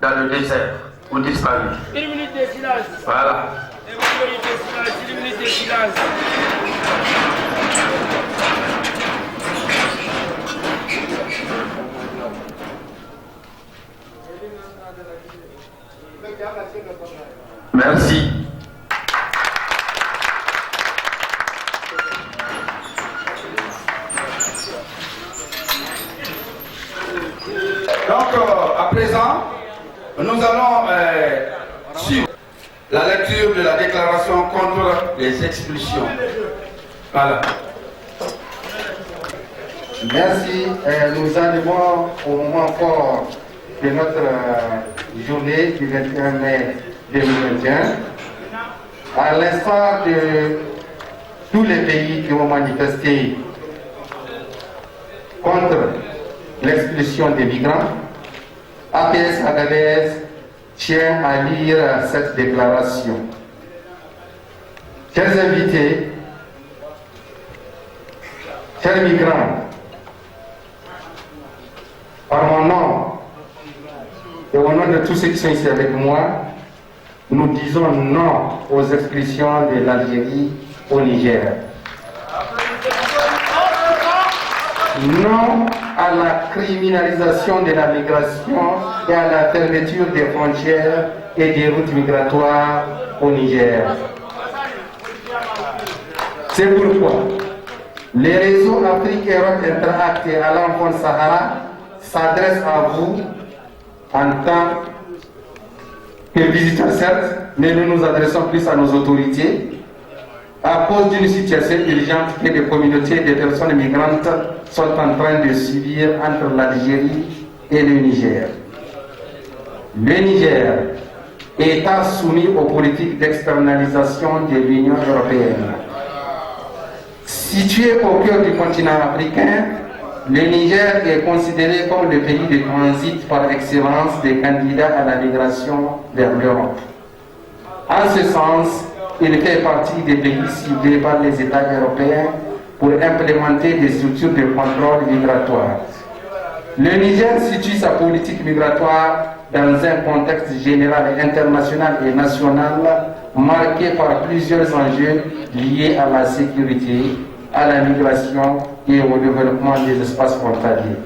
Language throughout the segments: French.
dans le désert ou disparu. Une minute de silence. Voilà. Une minute de silence. Merci. Donc, à présent, nous allons suivre la lecture de la déclaration contre les expulsions. Voilà. Merci. Nous arrivons au moment fort de notre journée du 21 mai 2021. À l'instar de tous les pays qui ont manifesté contre l'expulsion des migrants, APS Agadez tient à lire cette déclaration. Chers invités, chers migrants, par mon nom et au nom de tous ceux qui sont ici avec moi, nous disons non aux expulsions de l'Algérie au Niger. Non à la criminalisation de la migration et à la fermeture des frontières et des routes migratoires au Niger. C'est pourquoi les réseaux Afrique Europe Interact et Alam Fond Sahara s'adressent à vous en tant que visiteurs certes, mais nous nous adressons plus à nos autorités à cause d'une situation urgente que les communautés de personnes migrantes sont en train de subir entre l'Algérie et le Niger. Le Niger, État soumis aux politiques d'externalisation de l'Union européenne. Situé au cœur du continent africain, le Niger est considéré comme le pays de transit par excellence des candidats à la migration vers l'Europe. En ce sens, il fait partie des pays ciblés par les États européens pour implémenter des structures de contrôle migratoire. Le Niger situe sa politique migratoire dans un contexte général international et national marqué par plusieurs enjeux liés à la sécurité, à la migration et au développement des espaces frontaliers.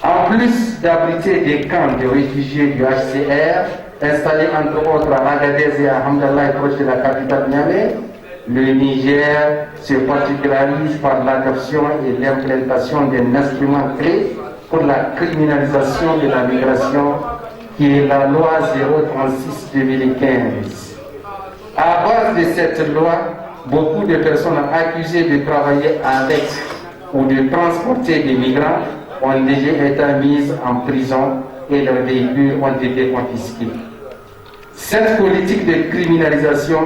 En plus d'abriter des camps de réfugiés du HCR, installés entre autres à Agadez et à Hamdallah, proche de la capitale Niamey, le Niger se particularise par l'adoption et l'implémentation d'un instrument clé pour la criminalisation de la migration, qui est la loi 036/2015. À base de cette loi, beaucoup de personnes accusées de travailler avec ou de transporter des migrants ont déjà été mises en prison et leurs véhicules ont été confisqués. Cette politique de criminalisation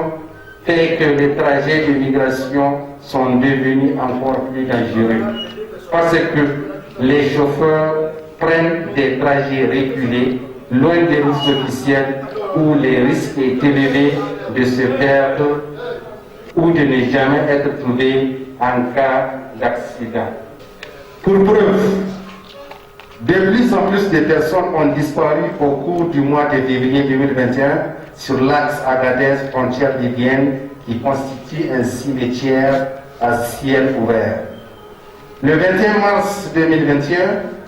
fait que les trajets de migration sont devenus encore plus dangereux parce que les chauffeurs prennent des trajets reculés, loin des routes officielles où les risques est élevé de se perdre ou de ne jamais être trouvés en cas d'accident. Pour preuve, de plus en plus de personnes ont disparu au cours du mois de février 2021 sur l'axe Agadez frontière libyenne qui constitue un cimetière à ciel ouvert. Le 21 mars 2021,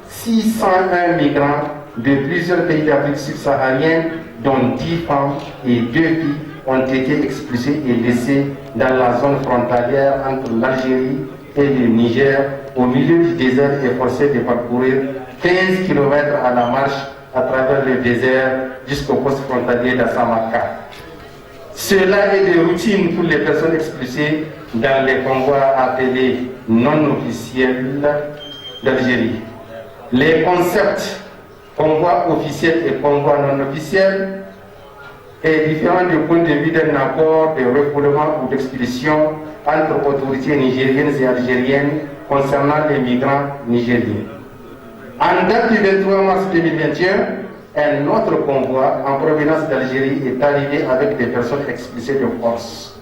601 migrants de plusieurs pays d'Afrique subsaharienne, dont 10 femmes et 2 filles, ont été expulsés et laissés dans la zone frontalière entre l'Algérie et le Niger, au milieu du désert, et forcés de parcourir 15 km à la marche à travers le désert jusqu'au poste frontalier d'Assamaka. Cela est de routine pour les personnes expulsées dans les convois appelés non officiels d'Algérie. Les concepts convoi officiel et convoi non officiel est différent du point de vue d'un accord de refoulement ou d'expédition entre autorités nigériennes et algériennes concernant les migrants nigériens. En date du 23 mars 2021, un autre convoi en provenance d'Algérie est arrivé avec des personnes expulsées de force.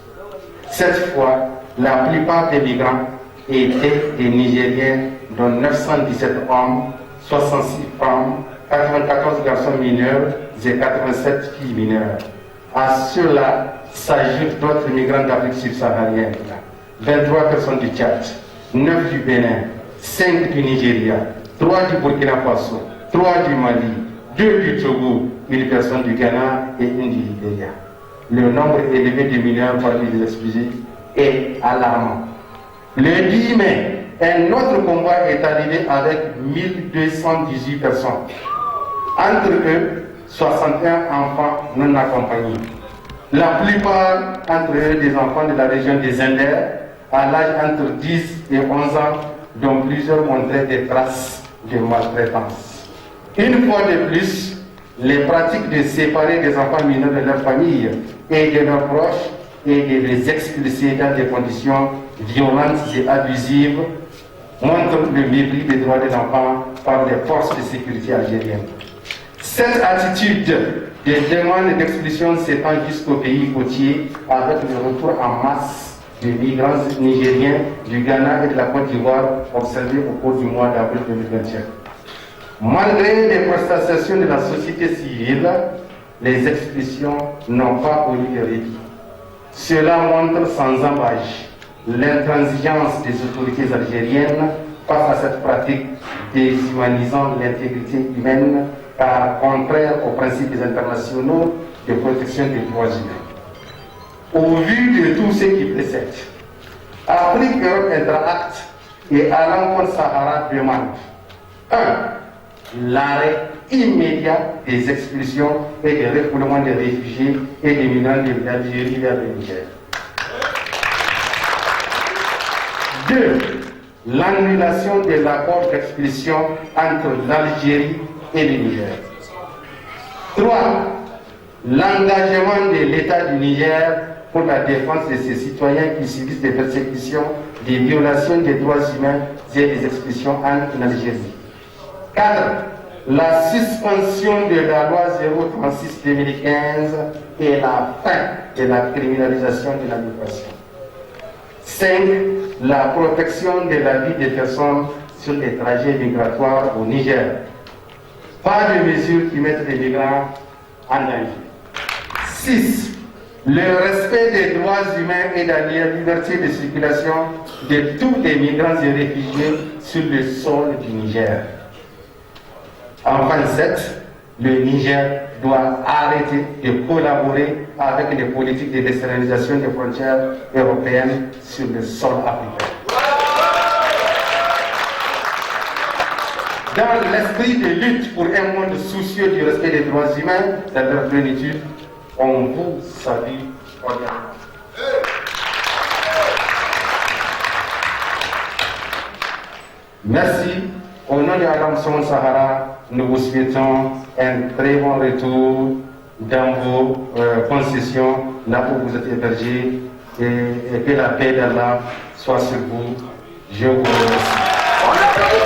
Cette fois, la plupart des migrants étaient des Nigériens, dont 917 hommes, 66 femmes, 94 garçons mineurs et 87 filles mineures. À cela s'ajoutent d'autres migrants d'Afrique subsaharienne. 23 personnes du Tchad, 9 du Bénin, 5 du Nigeria, 3 du Burkina Faso, 3 du Mali, 2 du Togo, 1 personne du Ghana et 1 du Libéria. Le nombre élevé de mineurs parmi les expulsés est alarmant. Le 10 mai, un autre convoi est arrivé avec 1218 personnes. Entre eux, 61 enfants non accompagnés. La plupart entre eux des enfants de la région des Indères, à l'âge entre 10 et 11 ans, dont plusieurs montraient des traces de maltraitance. Une fois de plus, les pratiques de séparer des enfants mineurs de leur famille et de leurs proches et de les expulser dans des conditions violentes et abusives montrent le mépris des droits des enfants par les forces de sécurité algériennes. Cette attitude de demande d'expulsion s'étend jusqu'au pays côtier avec le retour en masse de migrants nigériens du Ghana et de la Côte d'Ivoire observés au cours du mois d'avril 2021. Malgré les protestations de la société civile, les expulsions n'ont pas eu de répit. Cela montre sans embâche l'intransigeance des autorités algériennes face à cette pratique déshumanisant l'intégrité humaine car contraire aux principes internationaux de protection des droits humains. Au vu de tout ce qui précède, Afrique Europe Interact et Alain Sahara demande 1. L'arrêt immédiat des expulsions et des refoulements des réfugiés et des migrants d'Algérie vers le Niger. 2. L'annulation de l'accord d'expulsion entre l'Algérie et le Niger. 3. L'engagement de l'État du Niger pour la défense de ses citoyens qui subissent des persécutions, des violations des droits humains et des expulsions en Algérie. 4. La suspension de la loi 036-2015 et la fin de la criminalisation de la migration. 5. La protection de la vie des personnes sur les trajets migratoires au Niger. Pas de mesures qui mettent les migrants en danger. 6. Le respect des droits humains et de la liberté de circulation de tous les migrants et réfugiés sur le sol du Niger. Enfin 7. Le Niger doit arrêter de collaborer avec les politiques de déstabilisation des frontières européennes sur le sol africain. Dans l'esprit de lutte pour un monde soucieux du respect des droits humains dans leur plénitude, on vous salue cordialement. Merci. Au nom de Adam Son Sahara, nous vous souhaitons un très bon retour dans vos concessions, là où vous êtes hébergés, et que la paix d'Allah soit sur vous. Je vous remercie.